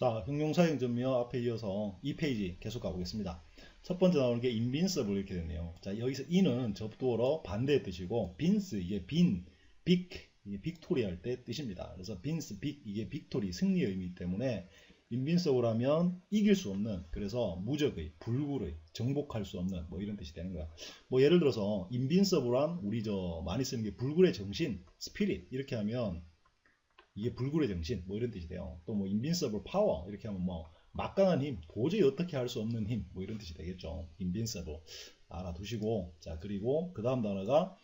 자, 형용사형점며 앞에 이어서 이 페이지 계속 가보겠습니다. 첫 번째 나오는 게 invincible 이렇게 됐네요. 자, 여기서 in은 접두어로 반대의 뜻이고 vince 이게 빈, 빅 이게 빅토리 할 때 뜻입니다. 그래서 vince, 빅 이게 빅토리 승리의 의미 때문에 invincible 하면 이길 수 없는, 그래서 무적의, 불굴의, 정복할 수 없는 뭐 이런 뜻이 되는 거야. 뭐 예를 들어서 invincible한 우리 많이 쓰는 게 불굴의 정신, spirit 이렇게 하면 이게 불굴의 정신 뭐 이런 뜻이 돼요. 또 뭐 invincible power 이렇게 하면 뭐 막강한 힘, 도저히 어떻게 할 수 없는 힘 뭐 이런 뜻이 되겠죠. invincible 알아두시고, 자 그리고 그 다음 단어가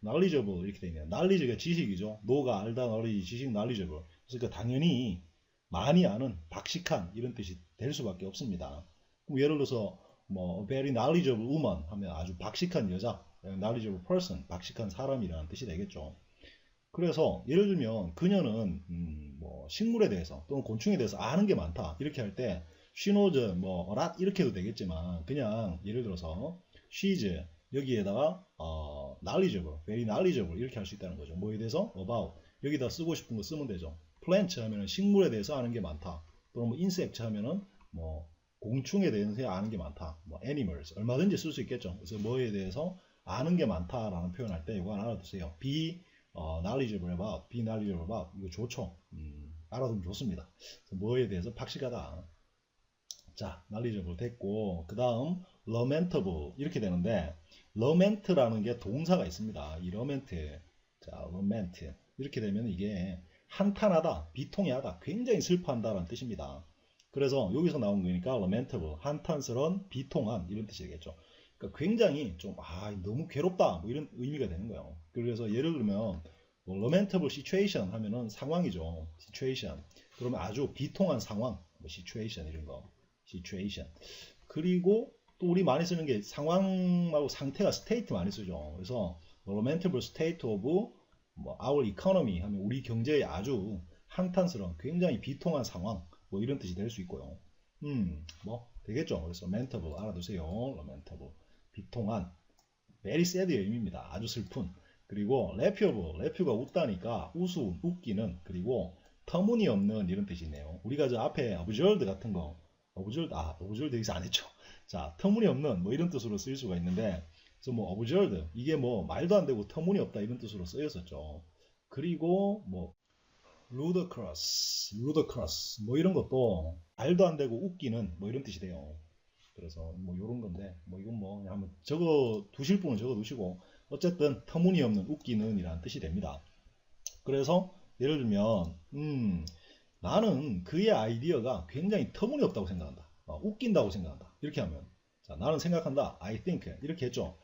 knowledgeable 이렇게 되네요. knowledge가 지식이죠. 너가 알다, knowledge 지식, knowledgeable. 그러니까 당연히 많이 아는, 박식한 이런 뜻이 될 수밖에 없습니다. 예를 들어서 뭐 very knowledgeable woman 하면 아주 박식한 여자, knowledgeable person 박식한 사람이라는 뜻이 되겠죠. 그래서 예를 들면 그녀는 뭐 식물에 대해서 또는 곤충에 대해서 아는 게 많다 이렇게 할 때 she knows 뭐 a lot 이렇게 해도 되겠지만, 그냥 예를 들어서 she's 여기에다가 knowledgeable, very knowledgeable 이렇게 할 수 있다는 거죠. 뭐에 대해서? about 여기다 쓰고 싶은 거 쓰면 되죠. plant 하면은 식물에 대해서 아는 게 많다. 또는 뭐 insect 하면은 뭐 공충에 대해서 아는 게 많다. 뭐 animals 얼마든지 쓸 수 있겠죠. 그래서 뭐에 대해서 아는 게 많다라는 표현할 때 이거 하나 알아두세요. be knowledgeable about, be knowledgeable about 이거 좋죠. 알아두면 좋습니다. 뭐에 대해서 박식하다. 자, knowledgeable 됐고, 그 다음 lamentable 이렇게 되는데, lament라는 게 동사가 있습니다. 이 lament, 자 lament 이렇게 되면 이게 한탄하다, 비통해하다, 굉장히 슬퍼한다라는 뜻입니다. 그래서 여기서 나온 거니까 lamentable, 한탄스러운, 비통한 이런 뜻이 되겠죠. 그러니까 굉장히 좀 너무 괴롭다 뭐 이런 의미가 되는 거예요. 그래서 예를 들면 뭐 lamentable situation 하면은 상황이죠. situation. 그러면 아주 비통한 상황, 뭐 situation 이런 거. situation. 그리고 또 우리 많이 쓰는 게 상황하고 상태가 state 많이 쓰죠. 그래서 lamentable state of 뭐 our economy 하면 우리 경제의 아주 한탄스러운 굉장히 비통한 상황 뭐 이런 뜻이 될 수 있고요. 뭐 되겠죠. 그래서 lamentable 알아두세요. lamentable 비통한, very sad의 의미입니다. 아주 슬픈. 그리고 laughable, laugh가 웃다니까 우스운, 웃기는, 그리고 터무니없는 이런 뜻이 있네요. 우리가 저 앞에 absurd 같은 거, absurd 여기서 안 했죠. 자, 터무니없는 뭐 이런 뜻으로 쓰일 수가 있는데, 그래서 뭐 absurd 이게 뭐 말도 안 되고 터무니없다 이런 뜻으로 쓰였었죠. 그리고 뭐 ludicrous 뭐 이런 것도 말도 안 되고 웃기는 뭐 이런 뜻이 돼요. 그래서 뭐 요런 건데, 뭐 이건 뭐 그냥 한번 적어 두실 분은 적어 두시고, 어쨌든 터무니없는, 웃기는 이라는 뜻이 됩니다. 그래서 예를 들면 나는 그의 아이디어가 굉장히 터무니없다고 생각한다, 웃긴다고 생각한다 이렇게 하면, 자 나는 생각한다, I think 이렇게 했죠.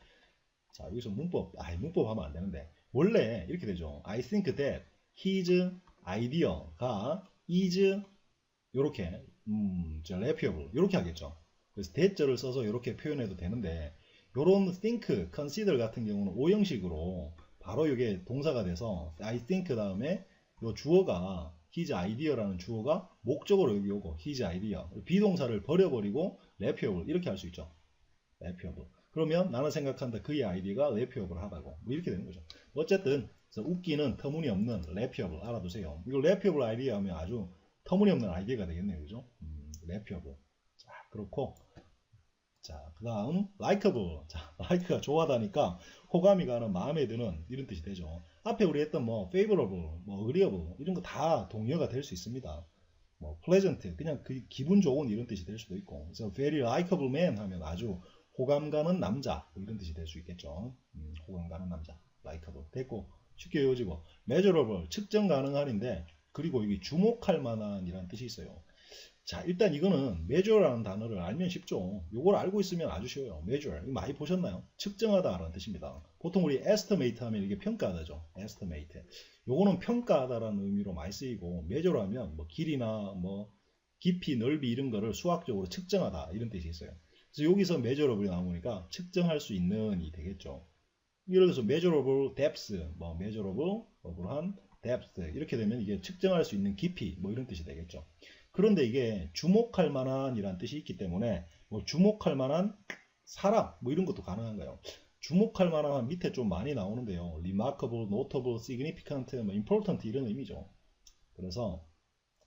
자 여기서 문법 하면 안 되는데 원래 이렇게 되죠. I think that his idea가 is 요렇게 laughable 이렇게 하겠죠. 그래서 대절을 써서 이렇게 표현해도 되는데, 요런 think, consider 같은 경우는 오형식으로 바로 이게 동사가 돼서 I think 다음에 요 주어가 his idea라는 주어가 목적으로 여기 오고 his idea 비동사를 버려버리고 laughable 이렇게 할 수 있죠. laughable. 그러면 나는 생각한다 그의 아이디어가 laughable 하다고 뭐 이렇게 되는 거죠. 어쨌든 웃기는, 터무니없는, laughable 알아두세요. 이거 laughable 아이디어 하면 아주 터무니없는 아이디어가 되겠네요. 그죠? laughable. 자, 그렇고. 자, 그 다음, likeable. 자, like가 좋아하다니까 호감이 가는, 마음에 드는 이런 뜻이 되죠. 앞에 우리 했던 뭐 favorable, 뭐 agreeable 이런 거 다 동의어가 될 수 있습니다. 뭐 pleasant, 그냥 그 기분 좋은 이런 뜻이 될 수도 있고. 그래서 very likeable man 하면 아주 호감 가는 남자 뭐 이런 뜻이 될 수 있겠죠. 호감 가는 남자, likeable 됐고, 쉽게 이어지고 measurable, 측정 가능한인데, 그리고 여기 주목할 만한 이라는 뜻이 있어요. 자, 일단 이거는 measure라는 단어를 알면 쉽죠. 요걸 알고 있으면 아주 쉬워요. measure. 이거 많이 보셨나요? 측정하다 라는 뜻입니다. 보통 우리 estimate 하면 이게 평가하다죠. estimate. 요거는 평가하다라는 의미로 많이 쓰이고, measure 하면 뭐 길이나 뭐 깊이, 넓이 이런 거를 수학적으로 측정하다 이런 뜻이 있어요. 그래서 여기서 measurable이 나오니까 측정할 수 있는이 되겠죠. 예를 들어서 measurable depth, 뭐 measurable한 depth 이렇게 되면 이게 측정할 수 있는 깊이 뭐 이런 뜻이 되겠죠. 그런데 이게 주목할 만한 이란 뜻이 있기 때문에 뭐 주목할 만한 사람 뭐 이런 것도 가능한 거예요. 주목할 만한 밑에 좀 많이 나오는데요. remarkable, notable, significant, 뭐 important 이런 의미죠. 그래서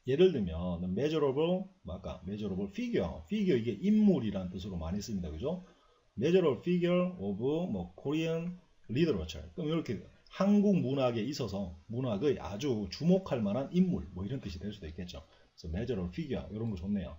예를 들면 measurable, 아까 measurable figure 이게 인물이라는 뜻으로 많이 씁니다. 그죠? measurable figure of 뭐 Korean literature. 그럼 이렇게 한국 문학에 있어서 문학의 아주 주목할 만한 인물 뭐 이런 뜻이 될 수도 있겠죠. 그래서 measurable figure 이런 거 좋네요.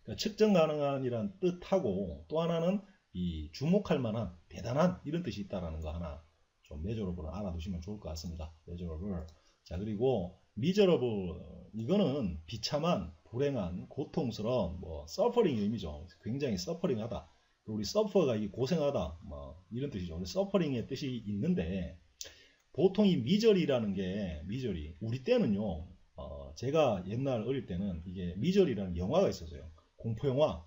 그러니까 측정 가능한이란 뜻하고 또 하나는 이 주목할 만한 대단한 이런 뜻이 있다라는 거 하나 좀 measurable을 알아두시면 좋을 것 같습니다. measurable. 자, 그리고 miserable 이거는 비참한, 불행한, 고통스러운 뭐 suffering의 의미죠. 굉장히 suffering하다. 우리 suffer가 이게 고생하다 뭐 이런 뜻이죠. suffering의 뜻이 있는데 보통 이 misery라는 게 misery 우리 때는요. 제가 옛날 어릴 때는 이게 misery라는 영화가 있었어요. 공포 영화.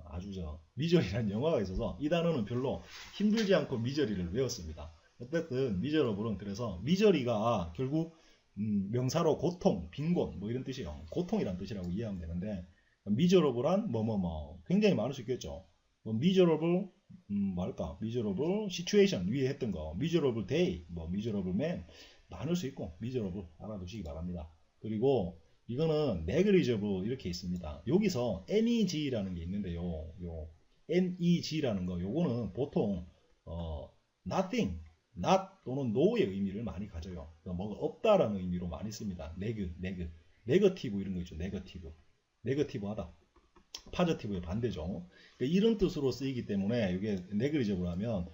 아주 misery라는 영화가 있어서 이 단어는 별로 힘들지 않고 misery를 외웠습니다. 어쨌든 miserable은 그래서 misery가 결국 명사로 고통, 빈곤 뭐 이런 뜻이에요. 고통이란 뜻이라고 이해하면 되는데 miserable한 뭐뭐뭐 굉장히 많을 수 있겠죠. 뭐 miserable 뭐랄까 miserable situation 위에 했던 거 miserable day 뭐 miserable man 많을 수 있고 miserable 알아두시기 바랍니다. 그리고 이거는 negligible 이렇게 있습니다. 여기서 neg라는 게 있는데요. 요 neg라는 거 요거는 보통 nothing not 또는 no의 의미를 많이 가져요. 뭐가 없다라는 의미로 많이 씁니다. 네거티브 이런 거 있죠. 네거티브하다. 파저티브의 반대죠. 그러니까 이런 뜻으로 쓰이기 때문에 이게 네글리저블 하면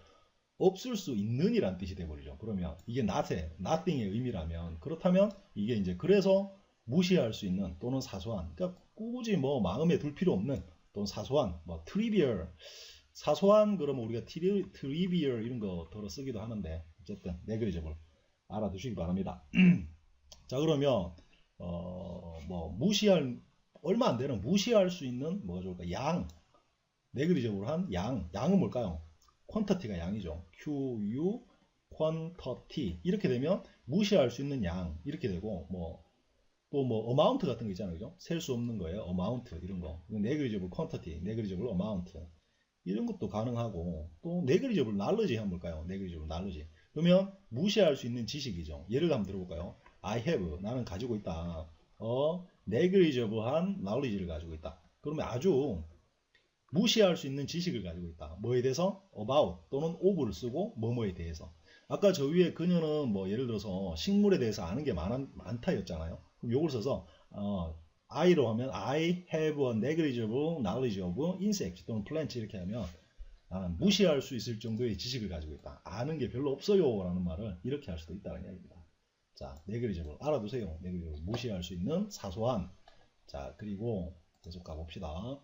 없을 수 있는 이란 뜻이 돼버리죠. 그러면 이게 nothing의 의미라면 그렇다면 이게 이제 그래서 무시할 수 있는 또는 사소한 그러니까 굳이 뭐 마음에 둘 필요 없는 또는 사소한 뭐 trivial 사소한 그러면 우리가 trivial 이런 거 덜어 쓰기도 하는데 어쨌든 negligible 알아두시기 바랍니다. 자 그러면 뭐 무시할 얼마 안 되는 무시할 수 있는 뭐가 좋을까 양 negligible한 양은 뭘까요? quantity가 양이죠. QU quantity 이렇게 되면 무시할 수 있는 양 이렇게 되고 뭐 또 뭐 amount 같은 거 있잖아요. 그죠? 셀 수 없는 거예요. amount 이런 거 negligible quantity, negligible amount 이런 것도 가능하고 또 negligible knowledge 한번 볼까요? negligible knowledge 그러면 무시할 수 있는 지식이죠. 예를 한번 들어볼까요? I have 나는 가지고 있다. negligible한 knowledge를 가지고 있다. 그러면 아주 무시할 수 있는 지식을 가지고 있다. 뭐에 대해서? about 또는 of를 쓰고 뭐뭐에 대해서. 아까 저 위에 그녀는 뭐 예를 들어서 식물에 대해서 아는 게 많다였잖아요. 그럼 요걸 써서 I로 하면 I have a negligible knowledge of insects 또는 plants 이렇게 하면 나는 무시할 수 있을 정도의 지식을 가지고 있다. 아는 게 별로 없어요 라는 말을 이렇게 할 수도 있다는 이야기입니다. 자, negligible 알아두세요. negligible 무시할 수 있는 사소한. 자, 그리고 계속 가봅시다.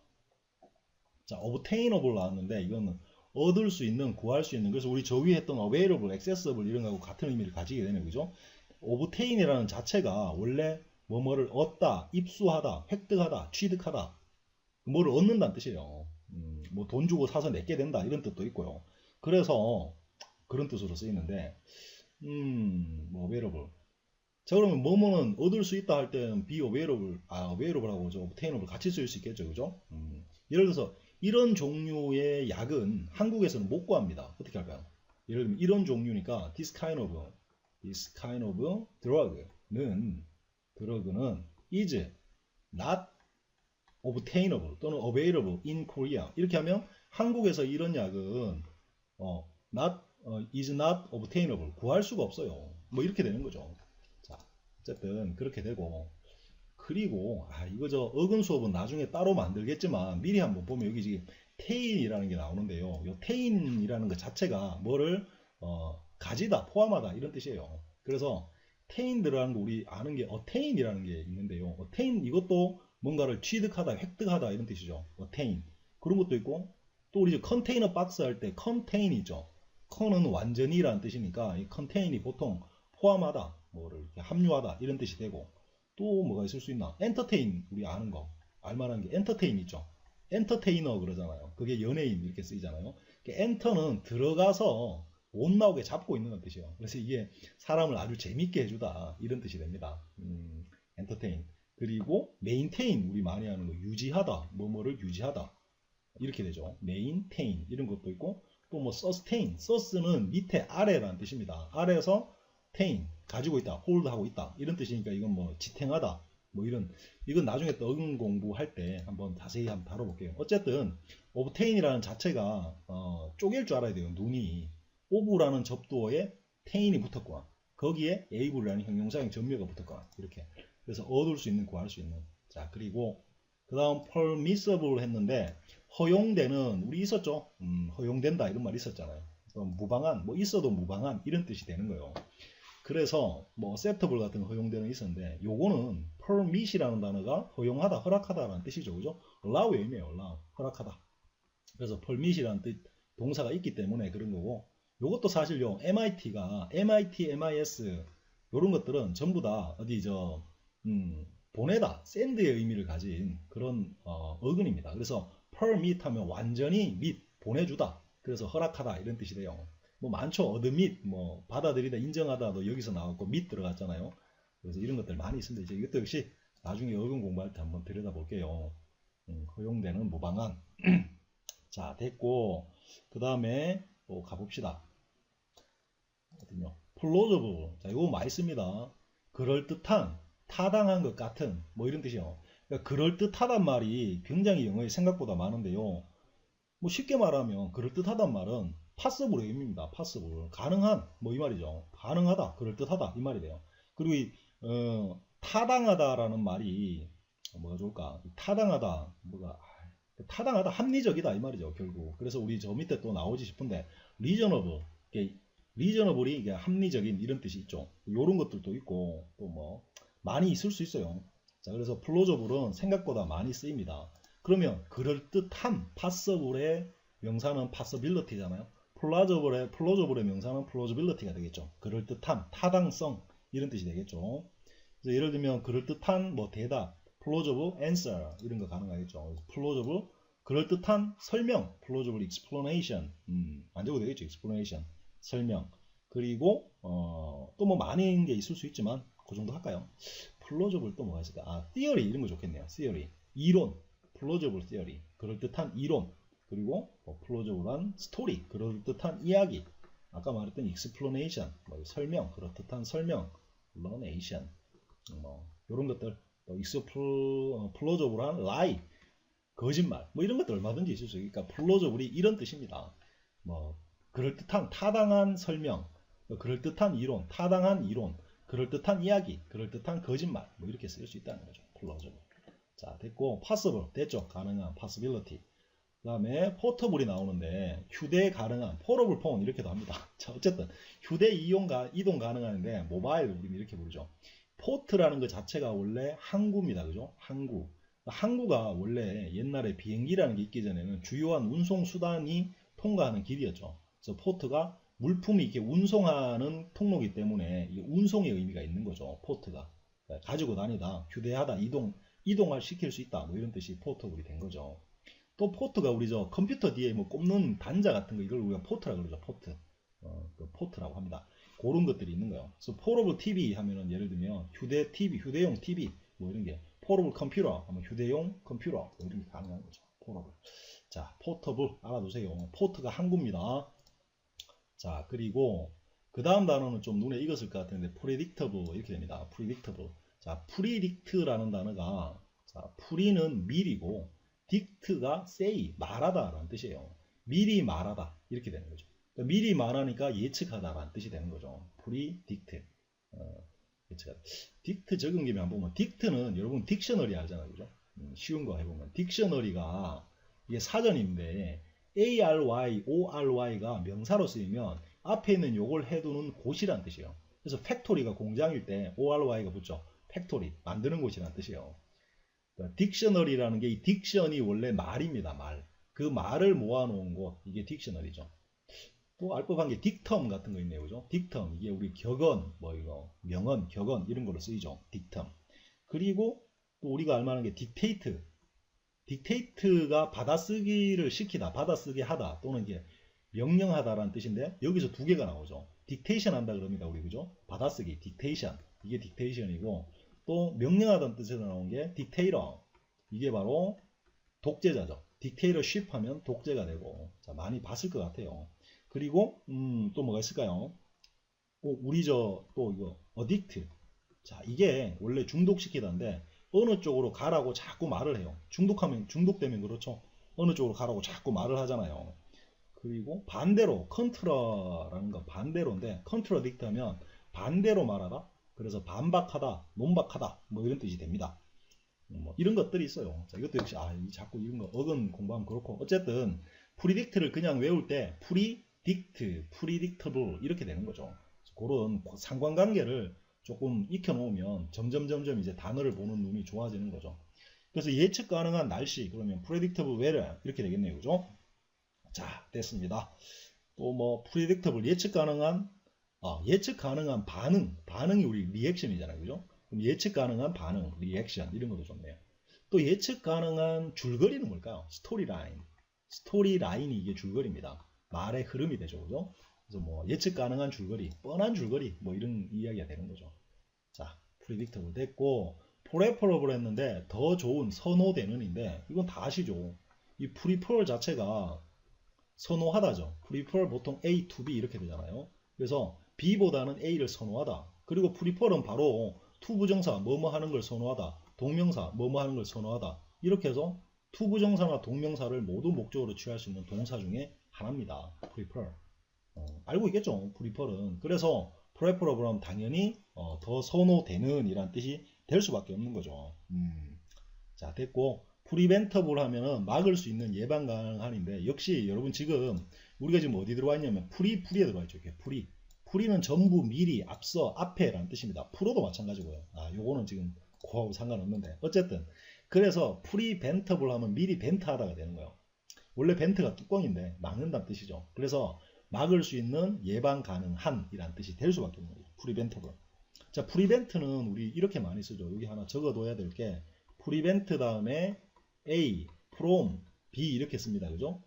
자, obtainable 나왔는데 이거는 얻을 수 있는, 구할 수 있는. 그래서 우리 저 위에 했던 available, accessible 이런 거하고 같은 의미를 가지게 되네요. 그죠? obtain이라는 자체가 원래 뭐뭐를 얻다, 입수하다, 획득하다, 취득하다. 뭐를 얻는다는 뜻이에요. 뭐 돈 주고 사서 내게 된다 이런 뜻도 있고요. 그래서 그런 뜻으로 쓰이는데 뭐 available. 자 그러면 뭐뭐는 얻을 수 있다 할 때는 be available, available하고 obtainable 같이 쓰일 수 있겠죠. 그죠? 예를 들어서 이런 종류의 약은 한국에서는 못 구합니다. 어떻게 할까요? 예를 들면 이런 종류니까 this kind of drug는 is not obtainable 또는 available in Korea. 이렇게 하면 한국에서 이런 약은 is not obtainable. 구할 수가 없어요. 뭐 이렇게 되는 거죠. 자, 어쨌든 그렇게 되고 그리고 이거 어근 수업은 나중에 따로 만들겠지만 미리 한번 보면 여기 지금 테인이라는 게 나오는데요. 요 테인이라는 것 자체가 뭐를 가지다, 포함하다 이런 뜻이에요. 그래서 테인 들어가는 거 우리 아는 게 어테인이라는 게 있는데요. 어테인 이것도 뭔가를 취득하다, 획득하다 이런 뜻이죠. 어테인 그런 것도 있고 또 우리 컨테이너 박스 할 때 컨테인이죠. 컨은 완전히라는 뜻이니까 이 컨테인이 보통 포함하다, 뭐를 이렇게 함유하다 이런 뜻이 되고 또 뭐가 있을 수 있나? 엔터테인 우리 아는 거 알만한 게 엔터테인 있죠. 엔터테이너 그러잖아요. 그게 연예인 이렇게 쓰이잖아요. 엔터는 들어가서 못 나오게 잡고 있는 뜻이에요. 그래서 이게 사람을 아주 재밌게 해주다 이런 뜻이 됩니다. 엔터테인 그리고 메인테인 우리 많이 하는 거 유지하다 뭐뭐를 유지하다 이렇게 되죠. 메인테인 이런 것도 있고 또 뭐 서스테인 서스는 밑에 아래라는 뜻입니다. 아래에서 테인 가지고 있다 홀드하고 있다 이런 뜻이니까 이건 뭐 지탱하다 뭐 이건 나중에 또 어근 공부할 때 한번 자세히 한번 다뤄볼게요. 어쨌든 obtain이라는 자체가 쪼갤 줄 알아야 돼요. 눈이 o브라는 접두어에 tain이 붙었거나 거기에 able라는 형용사형 전미어가 붙었거나 이렇게. 그래서 얻을 수 있는, 구할 수 있는. 자, 그리고 그 다음 permissible 했는데 허용되는, 우리 있었죠? 허용된다 이런 말 있었잖아요. 무방한, 뭐 있어도 무방한 이런 뜻이 되는 거예요. 그래서 뭐 acceptable 같은 거 허용되는 있었는데 요거는 permit이라는 단어가 허용하다, 허락하다라는 뜻이죠. 그죠? allow의 의미예요. allow, 허락하다. 그래서 permit이라는 뜻, 동사가 있기 때문에 그런 거고, 요것도 사실요 MIT가 MIT, MIS 요런 것들은 전부 다 어디 보내다, send의 의미를 가진 그런 어근입니다. 그래서 permit 하면 완전히 mit, 보내주다. 그래서 허락하다 이런 뜻이 돼요. 뭐 많죠. admit, 뭐 받아들이다, 인정하다도 여기서 나왔고 mit 들어갔잖아요. 그래서 이런 것들 많이 있습니다. 이제 이것도 역시 나중에 어근 공부할 때 한번 들여다볼게요. 허용되는, 무방한. 자, 됐고 그 다음에 또 가봅시다. 어디요? plausible. 자, 이거 많이 씁니다. 그럴듯한, 타당한 것 같은, 뭐 이런 뜻이요. 그러니까 그럴듯하단 말이 굉장히 영어에 생각보다 많은데요. 뭐 쉽게 말하면 그럴듯하단 말은 possible의 의미입니다. possible. 가능한, 뭐 이 말이죠. 가능하다, 그럴듯하다 이 말이 돼요. 그리고 타당하다라는 말이 뭐가 좋을까? 타당하다, 타당하다, 합리적이다 이 말이죠. 결국. 그래서 우리 저 밑에 또 나오지 싶은데 reasonable, reasonable이 이게 합리적인 이런 뜻이 있죠. 이런 것들도 있고 또 뭐 많이 있을 수 있어요. 자, 그래서 plausible은 생각보다 많이 쓰입니다. 그러면 그럴듯한, passible의 명사는 possibility잖아요. plausible의 명사는 plausibility가 되겠죠. 그럴듯한, 타당성 이런 뜻이 되겠죠. 그래서 예를 들면 그럴듯한 뭐 대답, plausible answer 이런 거 가능하겠죠. plausible 그럴듯한 설명, plausible explanation, 안 적어도 되겠죠. explanation 설명. 그리고 또 뭐 많은 게 있을 수 있지만 그 정도 할까요? plausible 또 뭐가 있을까? 아, theory 이런 거 좋겠네요. theory 이론, plausible theory 그럴듯한 이론. 그리고 plausible한 story 그럴듯한 이야기. 아까 말했던 explanation 뭐 설명, 그럴듯한 설명, explanation 뭐 이런 것들. 또 plausible한 lie 거짓말 뭐 이런 것들 얼마든지 있을 수 있으니까 plausible이 이런 뜻입니다. 뭐 그럴듯한, 타당한 설명, 그럴듯한 이론, 타당한 이론, 그럴듯한 이야기, 그럴듯한 거짓말 뭐 이렇게 쓸 수 있다는 거죠. plausible. 자, 됐고 possible 됐죠. 가능한, possibility. 그 다음에 portable이 나오는데 휴대 가능한, portable phone 이렇게도 합니다. 자, 어쨌든 휴대 이동 가능한데 모바일 우리는 이렇게 부르죠. 포트라는 것 자체가 원래 항구입니다. 그죠? 항구. 항구가 원래 옛날에 비행기라는 게 있기 전에는 주요한 운송 수단이 통과하는 길이었죠. 그래서 포트가 물품이 이렇게 운송하는 통로이기 때문에 이게 운송의 의미가 있는 거죠. 포트가. 가지고 다니다, 휴대하다, 이동을 시킬 수 있다. 뭐 이런 뜻이 포터블이 된 거죠. 또 포트가 우리 컴퓨터 뒤에 뭐 꼽는 단자 같은 거 이걸 우리가 포트라고 그러죠. 포트. 그 포트라고 합니다. 그런 것들이 있는 거예요. 그래서 포러블 TV 하면은 예를 들면 휴대 TV, 휴대용 TV 뭐 이런 게 포러블 컴퓨터 하면 휴대용 컴퓨터 뭐 이런 게 가능한 거죠. 포러블. 자, 포터블 알아두세요. 포트가 항구입니다. 자, 그리고 그 다음 단어는 좀 눈에 익었을 것 같은데 predictable 이렇게 됩니다. predictable. 자, predict라는 단어가 자, pre는 미리고 dict가 say 말하다 라는 뜻이에요. 미리 말하다 이렇게 되는 거죠. 그러니까 미리 말하니까 예측하다 라는 뜻이 되는 거죠. predict. 예측하다. dict 적은 김에 한번 보면 dict는 여러분 딕셔너리 알잖아요. 그죠? 쉬운 거 해보면 딕셔너리가 이게 사전인데 ARY, ORY가 명사로 쓰이면 앞에 있는 요걸 해두는 곳이란 뜻이에요. 그래서 팩토리가 공장일 때 ORY가 붙죠. 팩토리, 만드는 곳이란 뜻이에요. 그러니까 딕셔너리라는 게 이 딕션이 원래 말입니다. 말. 그 말을 모아놓은 곳, 이게 딕셔너리죠. 또 알법한 게 딕텀 같은 거 있네요. 그죠? 딕텀, 이게 우리 격언, 뭐 이거, 명언, 격언 이런 걸로 쓰이죠. 딕텀. 그리고 또 우리가 알만한 게 딕테이트. 딕테이트가 받아쓰기를 시키다, 받아쓰게 하다, 또는 이게 명령하다라는 뜻인데 여기서 두 개가 나오죠. 딕테이션 한다 그럽니다. 우리 그죠? 받아쓰기, 딕테이션. 이게 딕테이션이고 또 명령하다는 뜻에서 나온 게 딕테이터. 이게 바로 독재자죠. 딕테이터쉽 하면 독재가 되고 자, 많이 봤을 것 같아요. 그리고 또 뭐가 있을까요? 우리 또 이거 어딕트. 자, 이게 원래 중독시키다인데 어느 쪽으로 가라고 자꾸 말을 해요. 중독되면 그렇죠. 어느 쪽으로 가라고 자꾸 말을 하잖아요. 그리고 반대로 컨트라라는 거 반대로인데 컨트라딕트 하면 반대로 말하다. 그래서 반박하다, 논박하다 뭐 이런 뜻이 됩니다. 뭐 이런 것들이 있어요. 자, 이것도 역시 자꾸 이런 거 어근 공부하면 그렇고 어쨌든 프리딕트를 그냥 외울 때 프리딕트, 프리딕터블 이렇게 되는 거죠. 그런 상관관계를 조금 익혀놓으면 점점 이제 단어를 보는 눈이 좋아지는 거죠. 그래서 예측 가능한 날씨 그러면 predictable weather 이렇게 되겠네요. 그죠? 자, 됐습니다. 또 뭐 predictable 예측 가능한 반응이 우리 리액션이잖아요. 그죠? 그럼 예측 가능한 반응, 리액션 이런 것도 좋네요. 또 예측 가능한 줄거리는 뭘까요? 스토리라인. 스토리라인이 이게 줄거리입니다. 말의 흐름이 되죠. 그죠? 그래서 뭐 예측 가능한 줄거리, 뻔한 줄거리 뭐 이런 이야기가 되는 거죠. 자, predictable 됐고 preferable 했는데 더 좋은 선호되는인데 이건 다 아시죠? 이 prefer 자체가 선호하다죠. prefer 보통 A to B 이렇게 되잖아요. 그래서 B보다는 A를 선호하다. 그리고 prefer은 바로 투부정사 뭐뭐 하는 걸 선호하다. 동명사 뭐뭐 하는 걸 선호하다. 이렇게 해서 투부정사나 동명사를 모두 목적으로 취할 수 있는 동사 중에 하나입니다. prefer. 알고 있겠죠? prefer은. 그래서 preferable 하면 당연히 더 선호되는 이란 뜻이 될 수밖에 없는 거죠. 자, 됐고 preventable 하면은 막을 수 있는 예방 가능한인데 역시 여러분 지금 우리가 지금 어디 들어와 있냐면 프리에 들어와 있죠. 이렇게 프리는 전부 미리 앞서 앞에 라는 뜻입니다. 프로도 마찬가지고요. 요거는 지금 그거하고 상관없는데 어쨌든 그래서 preventable 하면 미리 벤트 하다가 되는 거예요. 원래 벤트가 뚜껑인데 막는다는 뜻이죠. 그래서 막을 수 있는 예방 가능한 이란 뜻이 될 수밖에 없는 거죠. preventable. 자, prevent는 우리 이렇게 많이 쓰죠. 여기 하나 적어둬야 될 게 prevent 다음에 A, from, B 이렇게 씁니다. 그죠?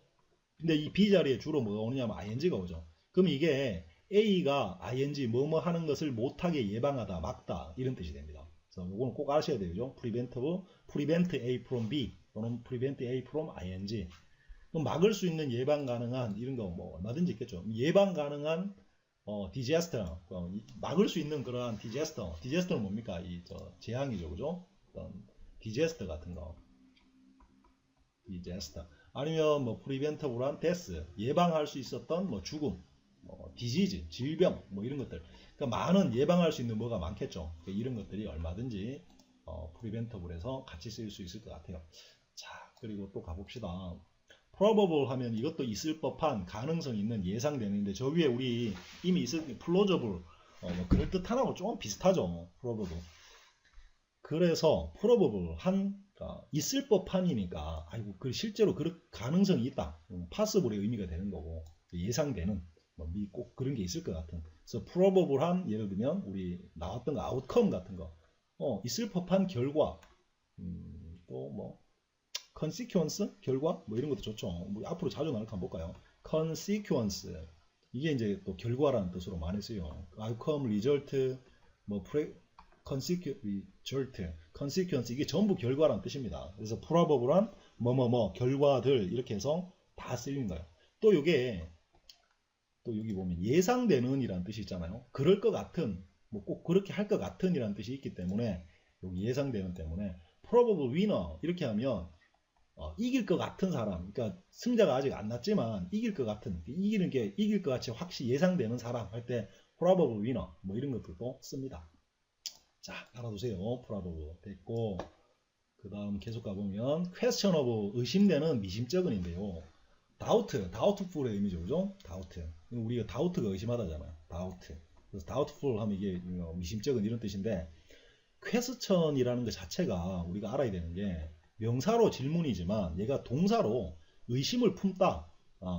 근데 이 B 자리에 주로 뭐가 오느냐면 ing가 오죠. 그럼 이게 A가 ing 뭐뭐 하는 것을 못하게 예방하다, 막다 이런 뜻이 됩니다. 그래서 이거는 꼭 아셔야 돼요. 그죠? prevent A from B 또는 prevent A from ing. 그럼 막을 수 있는 예방 가능한 이런 거 뭐 얼마든지 있겠죠. 예방 가능한 disaster, 막을 수 있는 그러한 disaster는 뭡니까? 재앙이죠. 그죠? 어떤 disaster 같은 거. disaster. 아니면 뭐 preventable한 death, 예방할 수 있었던 뭐 죽음, disease, 질병, 뭐 이런 것들. 그러니까 많은 예방할 수 있는 뭐가 많겠죠. 그러니까 이런 것들이 얼마든지 preventable에서 같이 쓰일 수 있을 것 같아요. 자, 그리고 또 가봅시다. probable 하면 이것도 있을 법한 가능성 있는 예상되는데 저 위에 우리 이미 있을 plausible 뭐 그럴듯한하고 좀 비슷하죠. probable. 그래서 probable 있을 법한이니까 아이고 그 실제로 그 가능성이 있다. possible의 의미가 되는 거고 예상되는 꼭 그런 게 있을 것 같은. 그래서 probable한 예를 들면 우리 나왔던 거 outcome 같은 거 있을 법한 결과 또 뭐 consequence 결과 뭐 이런 것도 좋죠. 뭐 앞으로 자주 나올 거 한번 볼까요? consequence 이게 이제 또 결과라는 뜻으로 많이 쓰요. outcome, result, 뭐 consequence 이게 전부 결과라는 뜻입니다. 그래서 probable한 뭐뭐뭐 결과들 이렇게 해서 다 쓰이는 거예요. 또 이게 또 여기 보면 예상되는 이라는 뜻이 있잖아요. 그럴 것 같은 뭐 꼭 그렇게 할 것 같은 이라는 뜻이 있기 때문에 여기 예상되는 때문에 probable winner 이렇게 하면 이길 것 같은 사람, 그러니까 승자가 아직 안 났지만 이길 것 같은, 이길 것 같이 확실히 예상되는 사람 할 때 probable winner 뭐 이런 것들도 씁니다. 자, 알아두세요. probable 됐고 그 다음 계속 가보면 questionable 의심되는 미심쩍은인데요. doubtful의 의미죠, 그죠? doubt. 우리가 doubt가 의심하다잖아요. doubt. 그래서 doubtful 하면 이게 미심쩍은 이런 뜻인데 question이라는 것 자체가 우리가 알아야 되는 게 명사로 질문이지만 얘가 동사로 의심을 품다,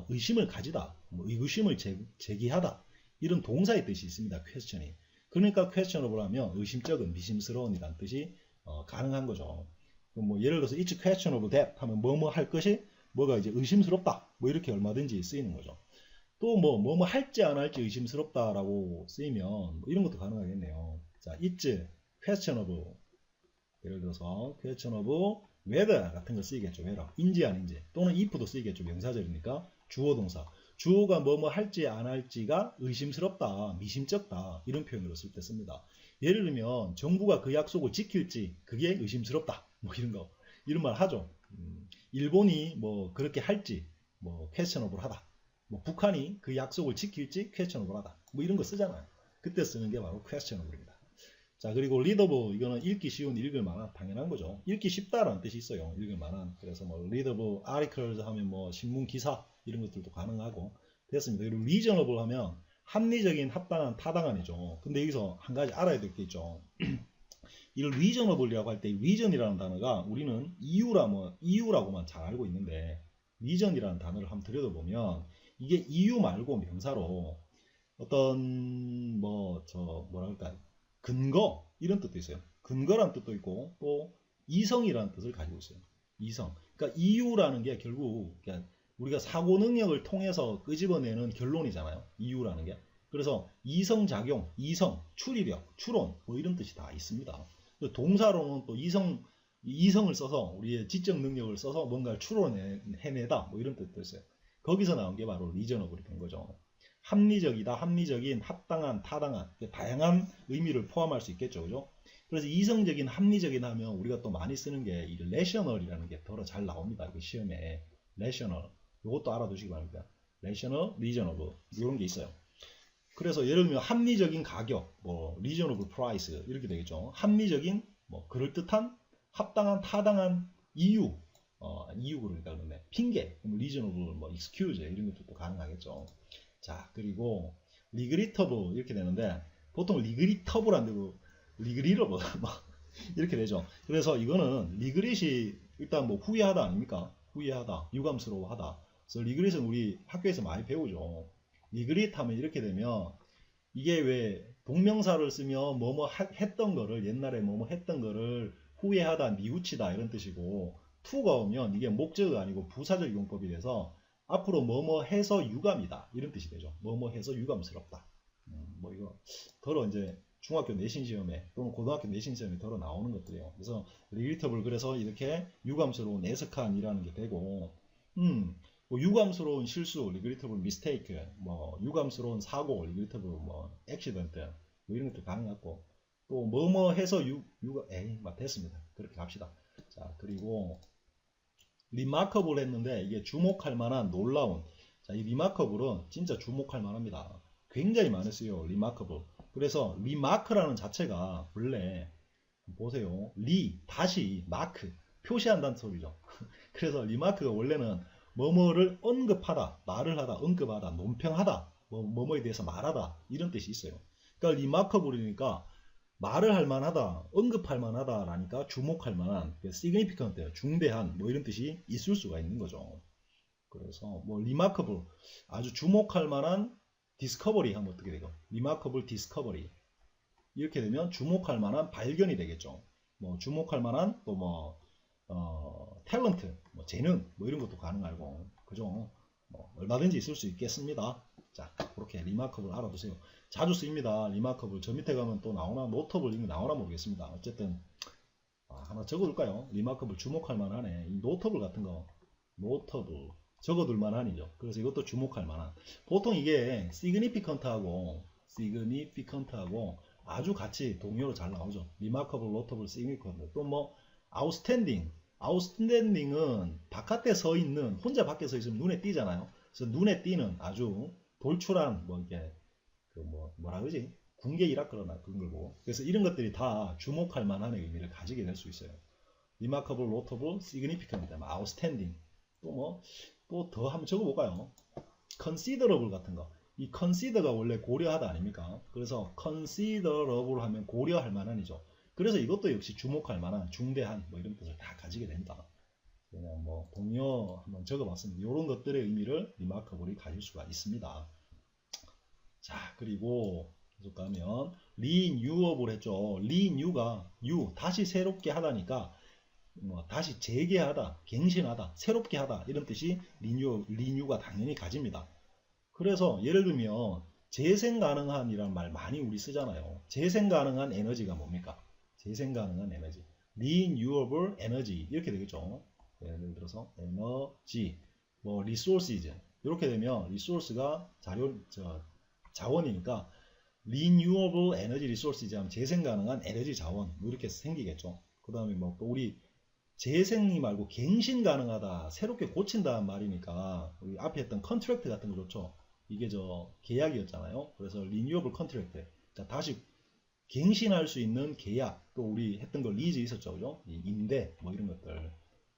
의심을 가지다, 뭐 의구심을 제기하다 이런 동사의 뜻이 있습니다. question이. 그러니까 questionable 하면 의심쩍은, 미심스러운 이란 뜻이 가능한 거죠. 뭐 예를 들어서 it's questionable that 하면 뭐뭐 할 것이 뭐가 이제 의심스럽다 뭐 이렇게 얼마든지 쓰이는 거죠. 또 뭐뭐 할지 안 할지 의심스럽다라고 쓰이면 뭐 이런 것도 가능하겠네요. 자, it's questionable 예를 들어서 questionable whether 같은 거 쓰이겠죠. whether 인지 아닌지 또는 if도 쓰이겠죠. 명사절이니까 주어 동사 주어가 뭐뭐 할지 안 할지가 의심스럽다, 미심쩍다 이런 표현으로 쓸 때 씁니다. 예를 들면 정부가 그 약속을 지킬지 그게 의심스럽다 뭐 이런 거 이런 말 하죠. 일본이 뭐 그렇게 할지 뭐 questionable하다. 뭐 북한이 그 약속을 지킬지 questionable하다. 뭐 이런 거 쓰잖아요. 그때 쓰는 게 바로 questionable입니다. 자, 그리고 readable 이거는 읽기 쉬운, 읽을 만한 당연한 거죠. 읽기 쉽다라는 뜻이 있어요. 읽을 만한. 그래서 뭐 readable articles 하면 뭐 신문 기사 이런 것들도 가능하고 됐습니다. 그리고 reasonable 하면 합리적인, 합당한, 타당한이죠. 근데 여기서 한 가지 알아야 될 게 있죠. 이를 reasonable이라고 할 때 reason이라는 단어가 우리는 이유라고만 잘 알고 있는데 reason이라는 단어를 한번 들여다보면 이게 이유 말고 명사로 어떤 뭐랄까 근거 이런 뜻도 있어요. 근거란 뜻도 있고 또 이성이라는 뜻을 가지고 있어요. 이성. 그러니까 이유라는 게 결국 우리가 사고 능력을 통해서 끄집어내는 결론이잖아요. 이유라는 게. 그래서 이성작용, 이성, 추리력, 추론 뭐 이런 뜻이 다 있습니다. 동사로는 또 이성을 써서 우리의 지적 능력을 써서 뭔가를 추론해내다 뭐 이런 뜻도 있어요. 거기서 나온 게 바로 리저너블이 된 거죠. 합리적이다, 합리적인, 합당한, 타당한 다양한 의미를 포함할 수 있겠죠. 그죠? 그래서 이성적인, 합리적인 하면 우리가 또 많이 쓰는 게 이 rational이라는 게 더러 잘 나옵니다. 그 시험에 rational 이것도 알아두시기 바랍니다. rational, reasonable 이런 게 있어요. 그래서 예를 들면 합리적인 가격, 뭐 reasonable price 이렇게 되겠죠. 합리적인, 뭐 그럴듯한, 합당한, 타당한 이유, 이유 그러니까 그러네. 핑계, reasonable, 뭐 excuse 이런 것도 또 가능하겠죠. 자, 그리고 regrettable 이렇게 되는데 보통 regrettable 안 되고 regrettable 이렇게 되죠. 그래서 이거는 regret이 일단 뭐 후회하다 아닙니까? 후회하다, 유감스러워하다. 그래서 regret은 우리 학교에서 많이 배우죠. regret 하면 이렇게 되면 이게 왜 동명사를 쓰면 뭐뭐 했던 거를 옛날에 뭐뭐 했던 거를 후회하다, 뉘우치다 이런 뜻이고 to가 오면 이게 목적어가 아니고 부사적 용법이 돼서 앞으로 뭐뭐 해서 유감이다 이런 뜻이 되죠. 뭐뭐 해서 유감스럽다. 뭐 이거 더러 이제 중학교 내신 시험에 또는 고등학교 내신 시험에 더러 나오는 것들이에요. 그래서 regrettable 그래서 이렇게 유감스러운 애석한이라는 게 되고 뭐 유감스러운 실수 regrettable mistake 뭐 유감스러운 사고 regrettable 뭐 accident 뭐 이런 것도 가능하고 또 뭐뭐 해서 됐습니다. 그렇게 갑시다. 자, 그리고 remarkable 했는데 이게 주목할 만한 놀라운. 자, 이 remarkable은 진짜 주목할 만합니다. 굉장히 많이 쓰요. remarkable. 그래서 remark라는 자체가 원래 보세요. 다시 mark 표시한다는 소리죠. 그래서 remark가 원래는 뭐뭐를 언급하다, 말을 하다, 언급하다, 논평하다, 뭐뭐에 대해서 말하다 이런 뜻이 있어요. 그러니까 remarkable이니까 말을 할 만하다, 언급할 만하다라니까 주목할 만한, significant, 중대한 뭐 이런 뜻이 있을 수가 있는 거죠. 그래서 뭐 remarkable, 아주 주목할 만한 discovery 하면 어떻게 되죠? remarkable discovery. 이렇게 되면 주목할 만한 발견이 되겠죠. 뭐 주목할 만한 또 뭐 탤런트, 뭐 재능 뭐 이런 것도 가능하고 그죠? 뭐 얼마든지 있을 수 있겠습니다. 자, 그렇게 remarkable 알아두세요. 자주 쓰입니다. remarkable. 저 밑에 가면 또 나오나 notable 이거 나오나 모르겠습니다. 어쨌든 하나 적어둘까요? remarkable 주목할 만하네. 이 notable 같은 거 notable 적어둘 만한이죠. 그래서 이것도 주목할 만한. 보통 이게 significant하고 아주 같이 동요로 잘 나오죠. remarkable, notable, significant. 또 뭐 outstanding은 바깥에 서 있는 혼자 밖에 서 있으면 눈에 띄잖아요. 그래서 눈에 띄는 아주 돌출한 뭐 이게 뭐라 그러지? 궁계 일학거나 그런 걸 보고. 그래서 이런 것들이 다 주목할 만한 의미를 가지게 될 수 있어요. remarkable, notable, significant, outstanding. 또 더 한번 적어볼까요? considerable 같은 거. 이 consider가 원래 고려하다 아닙니까? 그래서 considerable 하면 고려할 만한이죠. 그래서 이것도 역시 주목할 만한, 중대한 뭐 이런 뜻을 다 가지게 됩니다. 그냥 뭐 동요 한번 적어봤습니다. 이런 것들의 의미를 remarkable이 가질 수가 있습니다. 자, 그리고 계속 가면 renewable 했죠. renew가 다시 새롭게 하다니까 다시 재개하다, 갱신하다, 새롭게 하다 이런 뜻이 renew가 당연히 가집니다. 그래서 예를 들면 재생 가능한이란 말 많이 우리 쓰잖아요. 재생 가능한 에너지가 뭡니까? 재생 가능한 에너지. renewable energy 이렇게 되겠죠. 예를 들어서 에너지, 뭐 resources, 이렇게 되면 리소스가 자원이니까 renewable energy resource이지 하면 재생 가능한 에너지 자원 뭐 이렇게 생기겠죠. 그 다음에 뭐 또 우리 재생이 말고 갱신 가능하다, 새롭게 고친다는 말이니까 우리 앞에 했던 컨트랙트 같은 거 좋죠. 이게 계약이었잖아요. 그래서 renewable contract, 자 다시 갱신할 수 있는 계약, 또 우리 했던 거 리즈 있었죠, 그죠? 임대 뭐 이런 것들.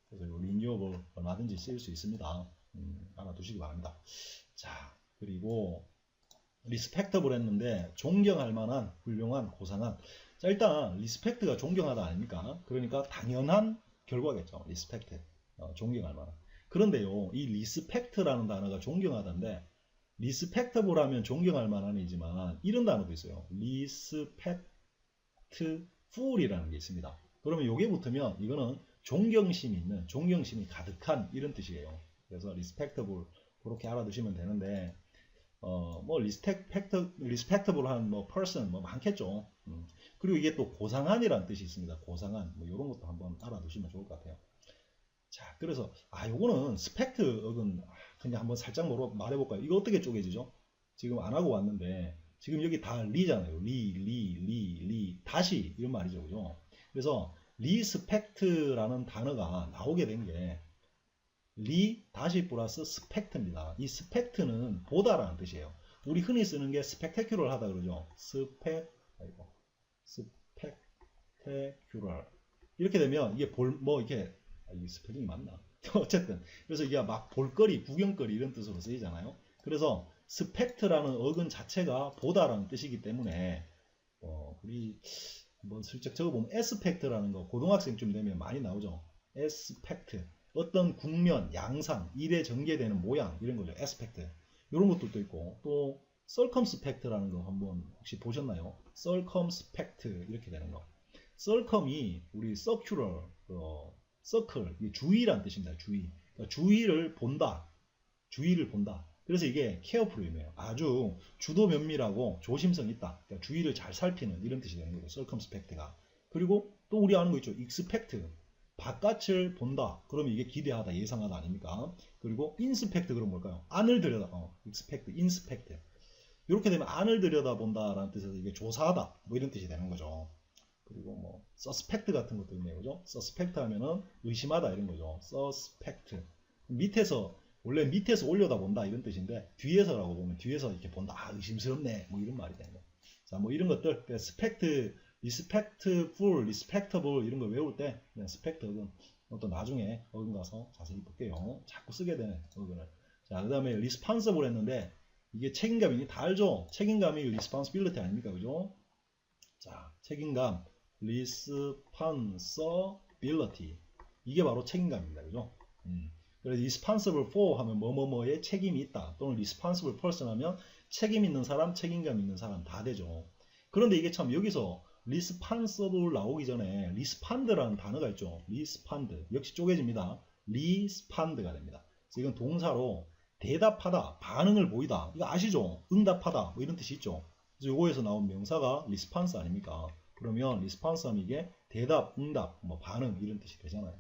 그래서 renewable 얼마든지 쓰일 수 있습니다. 알아두시기 바랍니다. 자, 그리고 리스펙터블 했는데 존경할 만한, 훌륭한, 고상한. 자, 일단 리스펙트가 존경하다 아닙니까? 그러니까 당연한 결과겠죠. 리스펙트, 존경할 만한. 그런데요, 이 리스펙트라는 단어가 존경하다인데 리스펙터블 하면 존경할 만한이지만 이런 단어도 있어요. 리스펙트풀이라는 게 있습니다. 그러면 요게 붙으면 이거는 존경심이 있는, 존경심이 가득한 이런 뜻이에요. 그래서 리스펙터블 그렇게 알아두시면 되는데 뭐 리스펙터블한 뭐 person 뭐 많겠죠. 그리고 이게 또 고상한이라는 뜻이 있습니다. 고상한 뭐 이런 것도 한번 알아두시면 좋을 것 같아요. 자, 그래서 요거는 스펙트억은 그냥 한번 살짝 말해볼까요? 이거 어떻게 쪼개지죠? 지금 안 하고 왔는데 지금 여기 다 리잖아요. 리 다시 이런 말이죠, 그죠? 그래서 리스펙트라는 단어가 나오게 된 게 리 다시 플러스 스펙트입니다. 이 스펙트는 보다라는 뜻이에요. 우리 흔히 쓰는 게 스펙테큐럴 하다 그러죠. 스펙테큐럴 이렇게 되면 이게 이렇게 이 스펠링이 맞나? 어쨌든 그래서 이게 막 볼거리, 구경거리 이런 뜻으로 쓰이잖아요. 그래서 스펙트라는 어근 자체가 보다라는 뜻이기 때문에 우리 한번 슬쩍 적어보면 에스펙트라는 거 고등학생쯤 되면 많이 나오죠. 에스펙트 어떤 국면, 양상, 일에 전개되는 모양 이런 거죠. 에스펙트 이런 것들도 있고 또 circumspect라는 거 한번 혹시 보셨나요? circumspect 이렇게 되는 거. circum이 우리 circular, circle, 주위란 뜻입니다. 주위. 그러니까 주위를 본다. 주위를 본다. 그래서 이게 careful이에요. 아주 주도 면밀하고 조심성 있다. 그러니까 주위를 잘 살피는 이런 뜻이 되는 거죠. circumspect가. 그리고 또 우리 아는 거 있죠. expect. 바깥을 본다. 그러면 이게 기대하다, 예상하다 아닙니까? 그리고 inspect 그럼 뭘까요? 안을 들여다. expect, inspect. 이렇게 되면 안을 들여다본다라는 뜻에서 이게 조사하다. 뭐 이런 뜻이 되는 거죠. 그리고 뭐 suspect 같은 것도 있네요, 그죠? suspect 하면은 의심하다 이런 거죠. suspect. 밑에서 원래 밑에서 올려다 본다 이런 뜻인데 뒤에서라고 보면 뒤에서 이렇게 본다. 의심스럽네. 뭐 이런 말이 되는 거. 자, 뭐 이런 것들, spect, respectful, respectable 이런 거 외울 때 그냥 spect은 또 나중에 어근 가서 자세히 볼게요. 자꾸 쓰게 되네 어근을. 자, 그다음에 responsible 했는데 이게 책임감이니 다 알죠? 책임감이 responsibility 아닙니까, 그죠? 자, 책임감. responsibility 이게 바로 책임감입니다. 그죠? 그래서 responsible for 하면 뭐뭐뭐에 책임이 있다 또는 responsible person 하면 책임 있는 사람, 책임감 있는 사람 다 되죠. 그런데 이게 참 여기서 responsible 나오기 전에 respond라는 단어가 있죠. respond 역시 쪼개집니다. respond가 됩니다. 그래서 이건 동사로 대답하다, 반응을 보이다 이거 아시죠? 응답하다 뭐 이런 뜻이 있죠. 그래서 요거에서 나온 명사가 response 아닙니까? 그러면 response 하면 이게 대답, 응답, 뭐 반응 이런 뜻이 되잖아요.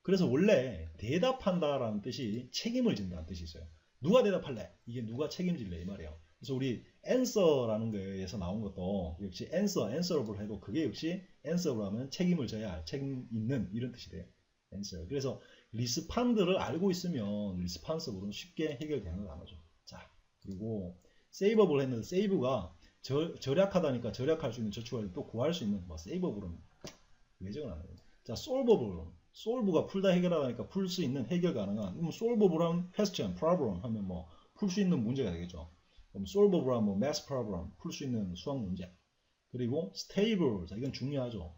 그래서 원래 대답한다라는 뜻이 책임을 진다는 뜻이 있어요. 누가 대답할래? 이게 누가 책임질래? 이 말이에요. 그래서 우리 answer라는 거에서 나온 것도 역시 answerable 해도 그게 역시 answerable 하면 책임을 져야 할, 책임 있는 이런 뜻이 돼요. answer. 그래서 respond를 알고 있으면 responsible은 쉽게 해결되는 단어죠. 자, 그리고 saveable 했는데 save가 절약하다니까 절약할 수 있는 저축을 또 구할 수 있는 뭐 saveable은 외정을 안 해요. 자, solveable. solve가 풀다 해결하다니까 풀 수 있는 해결 가능한. solveable한 question, problem 하면 뭐 풀 수 있는 문제가 되겠죠. 그럼 solveable한 뭐 math problem 풀 수 있는 수학 문제. 그리고 stable. 자, 이건 중요하죠.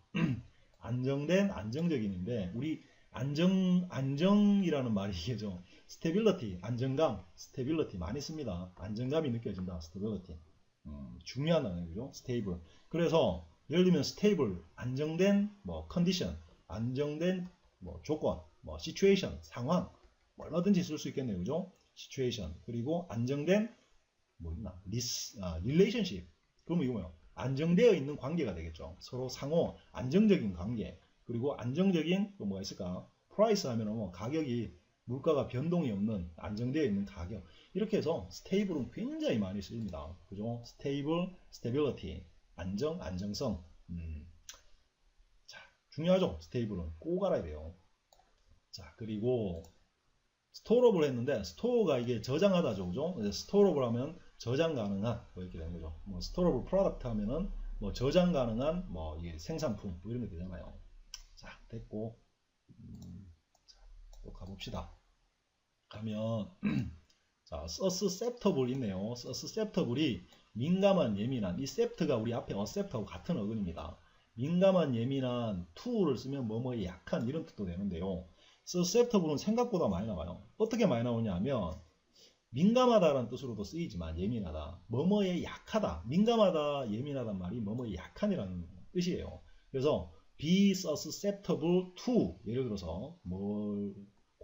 안정된, 안정적인인데 우리 안정이라는 말이 이게죠. stability, 안정감, stability 많이 씁니다. 안정감이 느껴진다. stability. 중요한 단어죠. stable. 그래서 예를 들면 stable, 안정된 뭐 condition, 안정된 뭐 조건, 뭐 situation, 상황, 뭐 얼마든지 쓸 수 있겠네요, 그죠? situation. 그리고 안정된 뭐 있나? relationship. 그러면 이거 뭐예요? 안정되어 있는 관계가 되겠죠. 서로 상호 안정적인 관계. 그리고 안정적인 또 뭐가 있을까? price 하면은 뭐 가격이 물가가 변동이 없는 안정되어 있는 가격. 이렇게 해서 스테이블은 굉장히 많이 쓰입니다. 그죠? 스테이블, 스테빌리티, 안정, 안정성. 자, 중요하죠. 스테이블은 꼭 알아야 돼요. 자, 그리고 스토어업을 했는데 스토어가 이게 저장하다죠, 그죠? 스토어업을 하면 저장 가능한 뭐 이렇게 되는 거죠. 뭐 스토어업을 프로덕트 하면은 뭐 저장 가능한 뭐 이게 생산품 뭐 이런 게 되잖아요. 자, 됐고 자, 또 가봅시다. 가면 자, susceptible 있네요. susceptible이 민감한, 예민한. 이 셉트가 우리 앞에 accept하고 같은 어근입니다. 민감한, 예민한, to를 쓰면 뭐뭐에 약한 이런 뜻도 되는데요. susceptible은 생각보다 많이 나와요. 어떻게 많이 나오냐 하면 민감하다라는 뜻으로도 쓰이지만 예민하다. 뭐뭐에 약하다. 민감하다, 예민하단 말이 뭐뭐에 약한이라는 뜻이에요. 그래서 be susceptible to 예를 들어서 뭘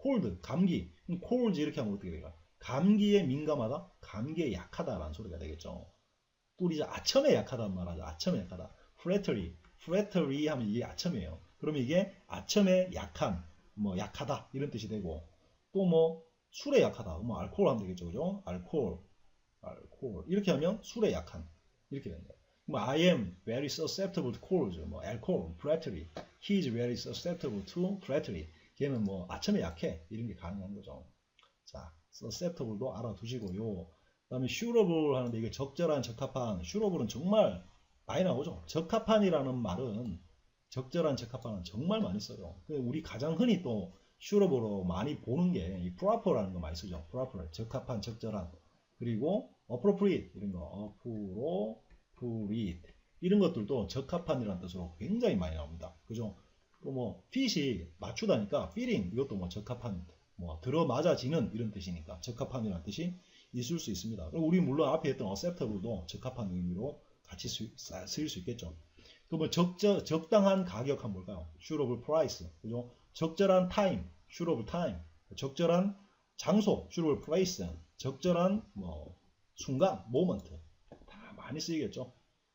cold, 감기. cold 이렇게 하면 어떻게 될까? 감기에 민감하다? 감기에 약하다라는 소리가 되겠죠. 또 우리 이제 아첨에 약하다는 말 하죠. 아첨에 약하다. flattery. flattery 하면 이게 아첨이에요. 그러면 이게 아첨에 약한, 뭐 약하다 이런 뜻이 되고 또 뭐 술에 약하다. 뭐 알코올 하면 되겠죠. 그죠? 알코올. 이렇게 하면 술에 약한. 이렇게 됩니다. 뭐 I am very susceptible to colds. 뭐 alcohol, flattery. He is very susceptible to flattery. 걔는 뭐 아첨에 약해. 이런 게 가능한 거죠. 자, susceptible도 알아두시고요. 그 다음에 suitable 하는데 이게 적절한, 적합한. suitable은 정말 많이 나오죠. 적합한이라는 말은 적절한, 적합한은 정말 많이 써요. 우리 가장 흔히 또 suitable로 많이 보는 게 이 proper라는 거 많이 쓰죠. proper, 적합한, 적절한. 그리고 appropriate 이런 거, appropriate 이런 것들도 적합한이라는 뜻으로 굉장히 많이 나옵니다. 그죠? 또 뭐 fit이 맞추다니까 fitting 이것도 뭐 적합한, 뭐 들어맞아지는 이런 뜻이니까 적합한이라는 뜻이 있을 수 있습니다. 우리 물론 앞에 했던 acceptable도 적합한 의미로 같이 쓰일 수 있겠죠. 그러면 적당한 가격 한번 볼까요? suitable price, 그죠? 적절한 time, suitable time, 적절한 장소, suitable place, 적절한 뭐 순간, moment 다 많이 쓰이겠죠.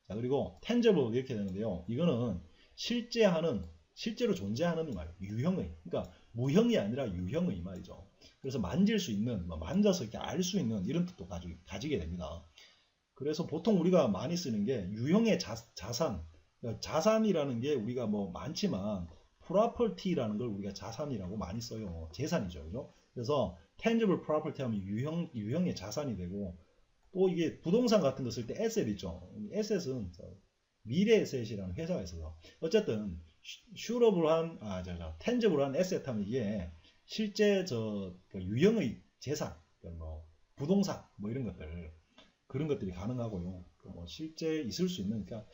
자, 그리고 tangible 이렇게 되는데요. 이거는 실제 하는, 실제로 존재하는 말, 유형의, 그러니까 무형이 아니라 유형의 말이죠. 그래서 만질 수 있는, 만져서 이렇게 알 수 있는 이런 뜻도 가지게 됩니다. 그래서 보통 우리가 많이 쓰는 게 유형의 자산, 자산이라는 게 우리가 뭐 많지만 property라는 걸 우리가 자산이라고 많이 써요. 재산이죠, 그죠? 그래서 tangible property 하면 유형의 자산이 되고 또 이게 부동산 같은 거 쓸 때 asset 있죠. asset은 미래 에셋이라는 회사가 있어서 어쨌든 슈러블한 tangi블한 에셋 하면 이게 실제 유형의 재산, 뭐 부동산 뭐 이런 것들 그런 것들이 가능하고요. 뭐 실제 있을 수 있는 그러니까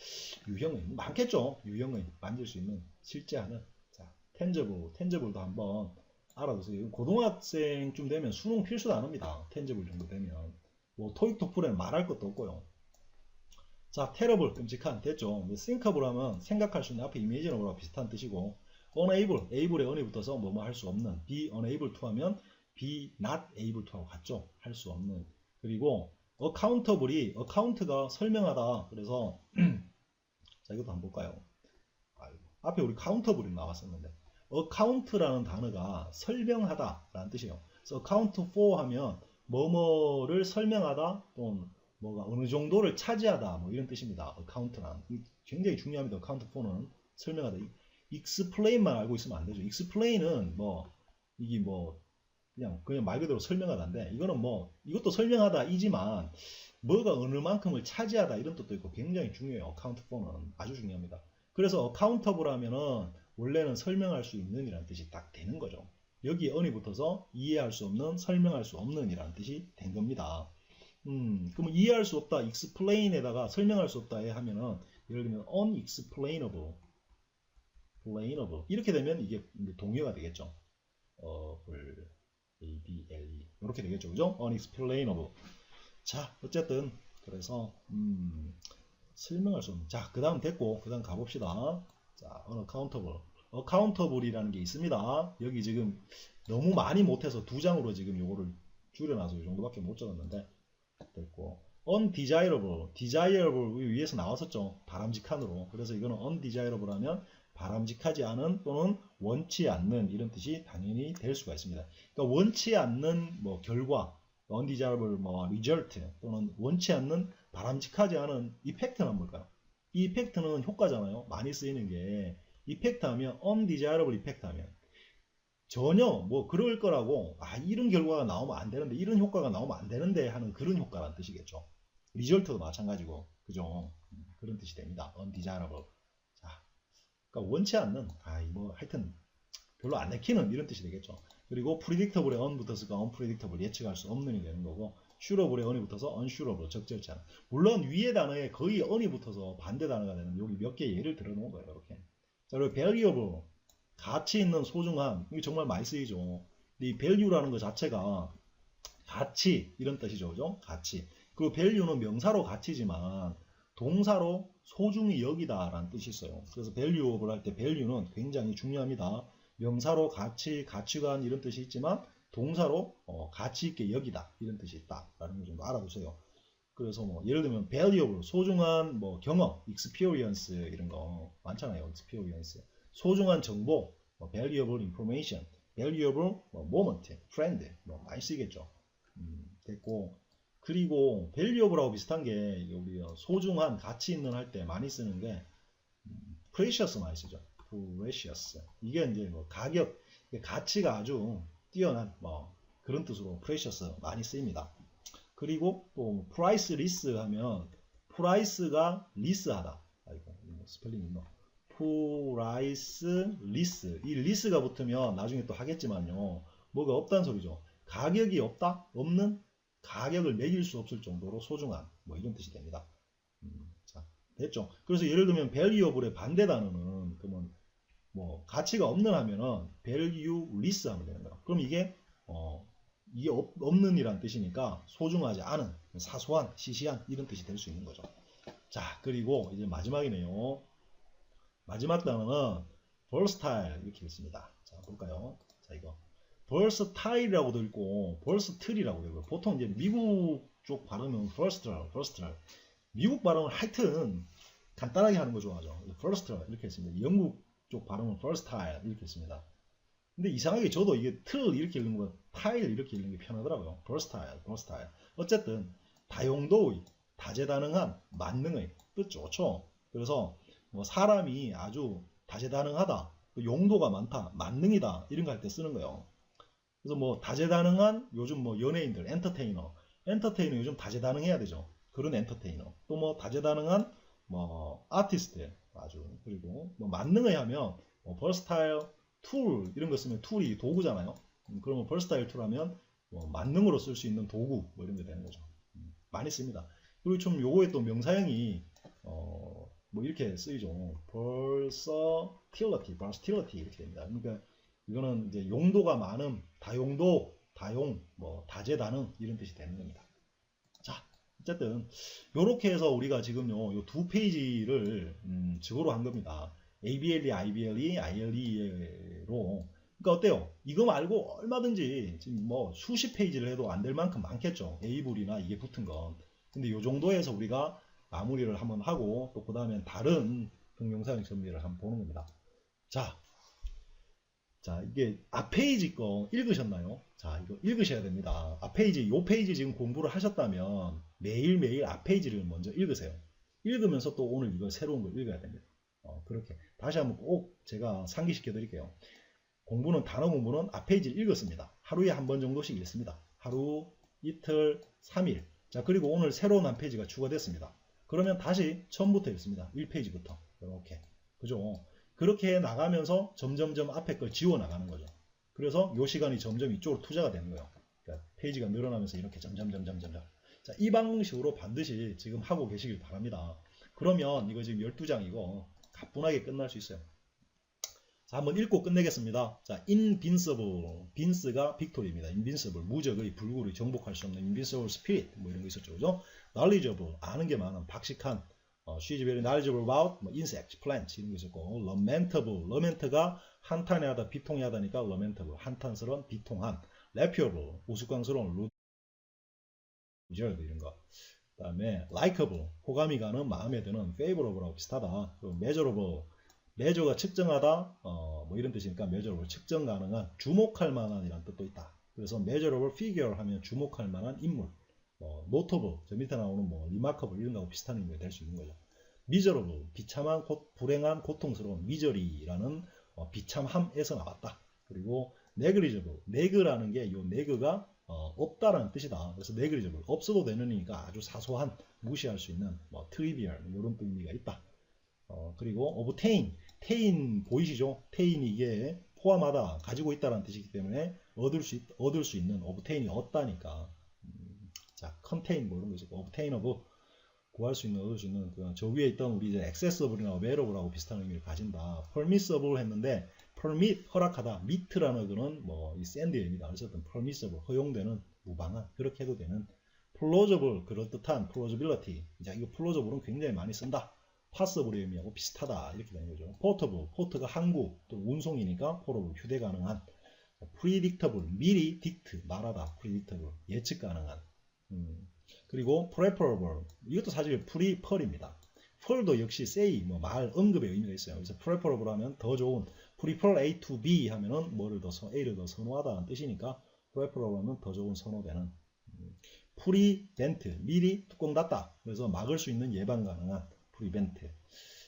유형의 많겠죠. 유형의 만질 수 있는 실제 하는 자 tangi블도 한번 알아두세요. 고등학생쯤 되면 수능 필수도 안 합니다. tangible 정도 되면 뭐 토익 토플에는 말할 것도 없고요. 자, terrible, 끔찍한, 됐죠. thinkable 하면 생각할 수 있는 앞에 imaginable와 비슷한 뜻이고 unable, able에 on이 붙어서 뭐뭐 할 수 없는 be unable to 하면 be not able to하고 같죠. 할 수 없는. 그리고 accountable이 account가 설명하다. 그래서 자, 이것도 한번 볼까요? 앞에 우리 countable이 나왔었는데 account라는 단어가 설명하다 라는 뜻이에요. 그래서 account for 하면 뭐뭐를 설명하다 또는 뭐가 어느 정도를 차지하다 뭐 이런 뜻입니다. account란 굉장히 중요합니다. account for는 설명하다. explain만 알고 있으면 안 되죠. explain은 뭐 이게 뭐 그냥 말 그대로 설명하다인데 이거는 뭐 이것도 설명하다이지만 뭐가 어느 만큼을 차지하다 이런 뜻도 있고 굉장히 중요해요. account for는 아주 중요합니다. 그래서 accountable 하면은 원래는 설명할 수 있는 이라는 뜻이 딱 되는 거죠. 여기에 on이 붙어서 이해할 수 없는, 설명할 수 없는 이라는 뜻이 된 겁니다. 그러면 이해할 수 없다, explain에다가 설명할 수 없다 하면은 예를 들면 unexplainable, explainable 이렇게 되면 이게 동의어가 되겠죠. able 이렇게 되겠죠, 그죠? unexplainable. 자, 어쨌든 그래서 설명할 수 없는. 자, 그 다음 됐고 그 다음 가봅시다. 자, unaccountable, accountable이라는 게 있습니다. 여기 지금 너무 많이 못해서 2장으로 지금 요거를 줄여놔서 이 정도밖에 못 적었는데 됐고 undesirable, desirable 위에서 나왔었죠. 바람직한으로. 그래서 이거는 undesirable 하면 바람직하지 않은 또는 원치 않는 이런 뜻이 당연히 될 수가 있습니다. 그러니까 원치 않는 뭐 결과, undesirable 뭐 result 또는 원치 않는 바람직하지 않은 이펙트는 뭘까요? 이 이펙트는 효과잖아요. 많이 쓰이는 게 이펙트 하면 undesirable 이펙트 하면 전혀 뭐 그럴 거라고 이런 결과가 나오면 안 되는데 이런 효과가 나오면 안 되는데 하는 그런 효과란 뜻이겠죠. 리절트도 마찬가지고 그죠? 그런 뜻이 됩니다. undesirable. 자, 그러니까 원치 않는 뭐 하여튼 별로 안 내키는 이런 뜻이 되겠죠. 그리고 predictable에 on 붙어서가 unpredictable 예측할 수 없는이 되는 거고 sureable에 on이 붙어서 unsureable 적절치 않은. 물론 위에 단어에 거의 on이 붙어서 반대 단어가 되는 여기 몇 개 예를 들어 놓은 거예요. 이렇게. 자, 그리고 variable 가치 있는 소중한 이게 정말 많이 쓰이죠. 이 value라는 것 자체가 가치 이런 뜻이죠. 그죠? 가치. 그리고 value는 명사로 가치지만 동사로 소중히 여기다 라는 뜻이 있어요. 그래서 valuable 할 때 value는 굉장히 중요합니다. 명사로 가치, 가치관 이런 뜻이 있지만 동사로 가치 있게 여기다 이런 뜻이 있다 라는 걸 좀 알아두세요. 그래서 뭐 예를 들면 valuable 소중한 뭐 경험, experience 이런 거 많잖아요. experience 소중한 정보, 뭐 valuable information, valuable 뭐 moment, friend 뭐 많이 쓰이겠죠. 됐고 그리고 valuable하고 비슷한 게 우리 소중한 가치 있는 할 때 많이 쓰는 게 precious 많이 쓰죠. precious 이게 이제 뭐 가격 가치가 아주 뛰어난 뭐 그런 뜻으로 precious 많이 쓰입니다. 그리고 또 priceless 하면 price가 less하다. 아이고 스펠링 있나? priceless 이 less가 붙으면 나중에 또 하겠지만요. 뭐가 없다는 소리죠. 가격이 없다? 없는? 가격을 매길 수 없을 정도로 소중한 뭐 이런 뜻이 됩니다. 자, 됐죠? 그래서 예를 들면 valuable의 반대 단어는 그러면 뭐 가치가 없는 하면은 valueless 하면 되는 거예요. 그럼 이게 이게 없는 이란 뜻이니까 소중하지 않은 사소한 시시한 이런 뜻이 될 수 있는 거죠. 자, 그리고 이제 마지막이네요. 마지막 단어는 versatile 이렇게 있습니다. 자, 볼까요? 자, 이거 versatile이라고도 있고 versatile이라고도 있고 보통 이제 미국 쪽 발음은 versatile. 미국 발음은 하여튼 간단하게 하는 거 좋아하죠. versatile 이렇게 했습니다. 영국 쪽 발음은 versatile 이렇게 했습니다. 근데 이상하게 저도 이게 틀 이렇게 읽는 거 타일 이렇게 읽는 게 편하더라고요. versatile. 어쨌든 다용도의, 다재다능한, 만능의 뜻 좋죠. 그래서 뭐 사람이 아주 다재다능하다, 용도가 많다, 만능이다 이런 거 할 때 쓰는 거예요. 그래서 뭐 다재다능한 요즘 뭐 연예인들 엔터테이너 요즘 다재다능해야 되죠. 그런 엔터테이너. 또 뭐 다재다능한 뭐 아티스트 아주 그리고 뭐 만능의 하면 뭐 versatile 툴 이런 거 쓰면 툴이 도구잖아요. 그러면 versatile 툴 하면 뭐 만능으로 쓸 수 있는 도구 뭐 이런 게 되는 거죠. 많이 씁니다. 그리고 좀 요거에 또 명사형이 뭐 이렇게 쓰이죠. versatility 이렇게 됩니다. 그러니까 이거는 이제 용도가 많은 다용도, 다용, 뭐 다재다능 이런 뜻이 되는 겁니다. 자, 어쨌든 요렇게 해서 우리가 지금요 요 두 페이지를 적어로 한 겁니다. ABLE, IBLE, ILE로 그러니까 어때요? 이거 말고 얼마든지 지금 뭐 수십 페이지를 해도 안 될 만큼 많겠죠. A불이나 이게 붙은 건. 근데 요 정도에서 우리가 마무리를 한번 하고 또 그 다음엔 다른 동영상 정리를 한번 보는 겁니다. 자, 이게 앞 페이지 거 읽으셨나요? 자, 이거 읽으셔야 됩니다. 앞 페이지, 요 페이지 지금 공부를 하셨다면 매일매일 앞 페이지를 먼저 읽으세요. 읽으면서 또 오늘 이거 새로운 걸 읽어야 됩니다. 그렇게. 다시 한번 꼭 제가 상기시켜 드릴게요. 단어 공부는 앞 페이지를 읽었습니다. 하루에 한 번 정도씩 읽습니다. 하루, 이틀, 3일. 자, 그리고 오늘 새로운 한 페이지가 추가됐습니다. 그러면 다시 처음부터 읽습니다. 1페이지부터. 이렇게. 그죠? 그렇게 나가면서 점점점 앞에 걸 지워 나가는 거죠. 그래서 요 시간이 점점 이쪽으로 투자가 되는 거예요. 그러니까 페이지가 늘어나면서 이렇게 점점점점. 자, 이 방식으로 반드시 지금 하고 계시길 바랍니다. 그러면 이거 지금 12장이고 가뿐하게 끝날 수 있어요. 자, 한번 읽고 끝내겠습니다. 자, invincible, vince가 빅토리입니다. invincible, 무적의, 불굴의, 정복할 수 없는 invincible spirit, 뭐 이런 거 있었죠, 그죠? knowledgeable, 아는 게 많은, 박식한, she is very knowledgeable about, 뭐 insects, plants 이런 거 있었고, lamentable, lament가 한탄해 하다, 비통해 하다니까 lamentable, 한탄스러운, 비통한, laughable, 우스꽝스러운, 루저드 이런 거. 그다음에 likeable, 호감이 가는, 마음에 드는, favorable하고 비슷하다. 그리고 measurable, measure가 측정하다, 뭐 이런 뜻이니까 measurable, 측정 가능한, 주목할 만한 이란 뜻도 있다. 그래서 measurable figure 하면 주목할 만한 인물, notable, 저 밑에 나오는 뭐 remarkable 이런 거하고 비슷한 의미가 될 수 있는 거죠. miserable, 비참한, 불행한, 고통스러운, misery라는 비참함에서 나왔다. 그리고 negligible, neg라는 게 이 neg가 없다라는 뜻이다. 그래서 negligible, 없어도 되는이니까 아주 사소한, 무시할 수 있는 뭐 trivial 이런 의미가 있다. 그리고 obtain, tain 보이시죠? tain이 이게 포함하다, 가지고 있다라는 뜻이기 때문에 얻을 수 있는, obtain이 얻다니까. 자, contain 뭐 이런 거 있고, obtainable 구할 수 있는, 얻을 수 있는, 저 위에 있던 우리 이제 accessible이나 available하고 비슷한 의미를 가진다. permissible 했는데 permit 허락하다, meet라는 거는 뭐 이 샌드의 의미다. 어쨌든 permissible 허용되는, 무방한, 그렇게 해도 되는. plausible 그럴듯한, plausibility. 자, 이거 plausible은 굉장히 많이 쓴다. passible의 의미하고 비슷하다 이렇게 되는 거죠. portable, port가 항구 또 운송이니까 portable 휴대 가능한. predictable 미리 dict 말하다, predictable 예측 가능한. 그리고 preferable 이것도 사실 prefer입니다. fer도 역시 say 뭐 말 언급의 의미가 있어요. 그래서 preferable 하면 더 좋은, prefer A to B 하면은 뭐를 더 A를 더 선호하다는 뜻이니까 preferable 하면 더 좋은, 선호되는. prevent 미리 뚜껑 닫다 그래서 막을 수 있는, 예방 가능한 prevent.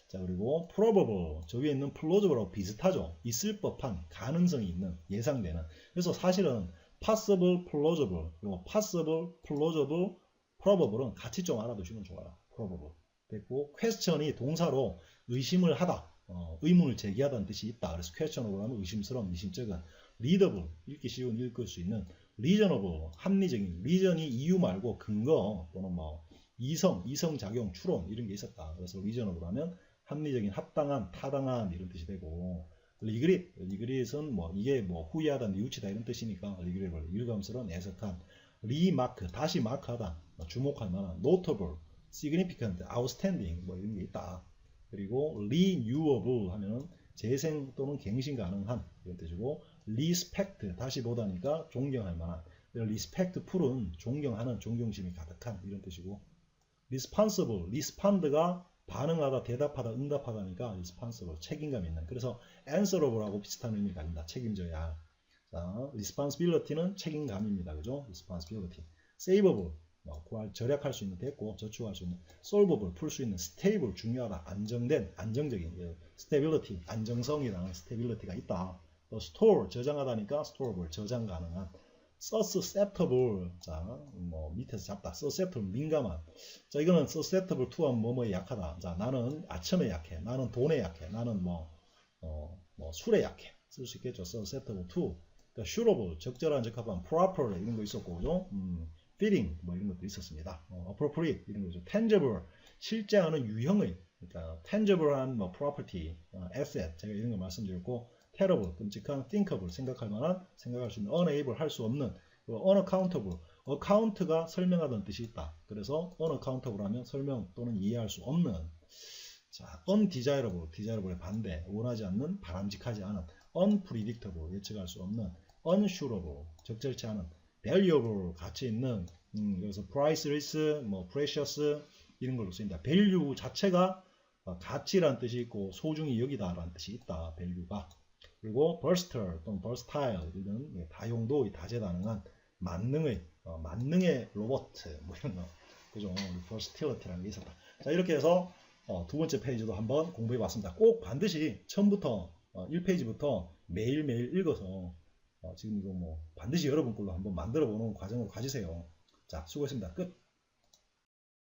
자, 그리고 probable 저 위에 있는 plausible하고 비슷하죠. 있을 법한, 가능성이 있는, 예상되는. 그래서 사실은 possible, plausible, 그리고 possible, plausible, probable은 같이 좀 알아두시면 좋아요. probable 됐고, question이 동사로 의심을 하다, 의문을 제기하다는 뜻이 있다. 그래서 questionable 하면 의심스러운, 미심쩍은. readable 읽기 쉬운, 읽을 수 있는. reasonable 합리적인, reason이 이유 말고 근거 또는 뭐 이성작용, 추론 이런 게 있었다. 그래서 reasonable 하면 합리적인, 합당한, 타당한 이런 뜻이 되고, regret은 뭐 이게 뭐 후회하다, 뉘우치다 이런 뜻이니까 regretable 일감스러운, 애석한. remark 다시 마크하다, 주목할 만한. notable significant, outstanding 뭐 이런 게 있다. 그리고 renewable 하면은 재생 또는 갱신 가능한 이런 뜻이고, respect 다시 보다니까 존경할 만한. respectful은 존경하는, 존경심이 가득한 이런 뜻이고, responsible, respond가 반응하다, 대답하다, 응답하다니까 responsible 책임감 있는. 그래서 answerable하고 비슷한 의미를 가진다. 책임져야. 자, responsibility는 책임감입니다. 그죠? responsibility. savable 절약할 수 있는, 됐고 저축할 수 있는. solvable 풀 수 있는. stable 중요하다, 안정된, 안정적인. stability 안정성이라는 stability가 있다. 또 store 저장하다니까 storable 저장 가능한. susceptible 자, 뭐 밑에서 잡다. susceptible 민감한. 자, 이거는 susceptible to 하면 뭐뭐에 약하다. 자, 나는 아첨에 약해, 나는 돈에 약해, 나는 뭐 술에 약해 쓸 수 있겠죠. susceptible to. 그러니까 suitable 적절한, 적합한. proper 이런 거 있었고, 그죠? fitting 뭐 이런 것도 있었습니다. appropriate 이런 거죠. tangible 실제 하는 유형의, 그러니까 tangible한 뭐 property, asset 제가 이런 거 말씀드렸고, terrible 끔찍한, thinkable 생각할 만한, 생각할 수 있는, unable 할 수 없는, unaccountable account가 설명하다는 뜻이 있다. 그래서 unaccountable 하면 설명 또는 이해할 수 없는. 자, undesirable desirable의 반대, 원하지 않는, 바람직하지 않은. unpredictable 예측할 수 없는. unsurable 적절치 않은. valuable 가치 있는. 그래서 priceless 뭐 precious 이런 걸로 쓰인다. value 자체가 가치라는 뜻이 있고, 소중히 여기다 라는 뜻이 있다. value가. 그리고 versatile 또는 versatile 이런 다용도, 다재다능한, 만능의 로봇 뭐 이런 거, 그죠? versatility라는 게 있었다. 자, 이렇게 해서 두 번째 페이지도 한번 공부해 봤습니다. 꼭 반드시 처음부터 1페이지부터 매일매일 읽어서 지금 이거 뭐 반드시 여러분 걸로 한번 만들어 보는 과정을 가지세요. 자, 수고했습니다. 끝.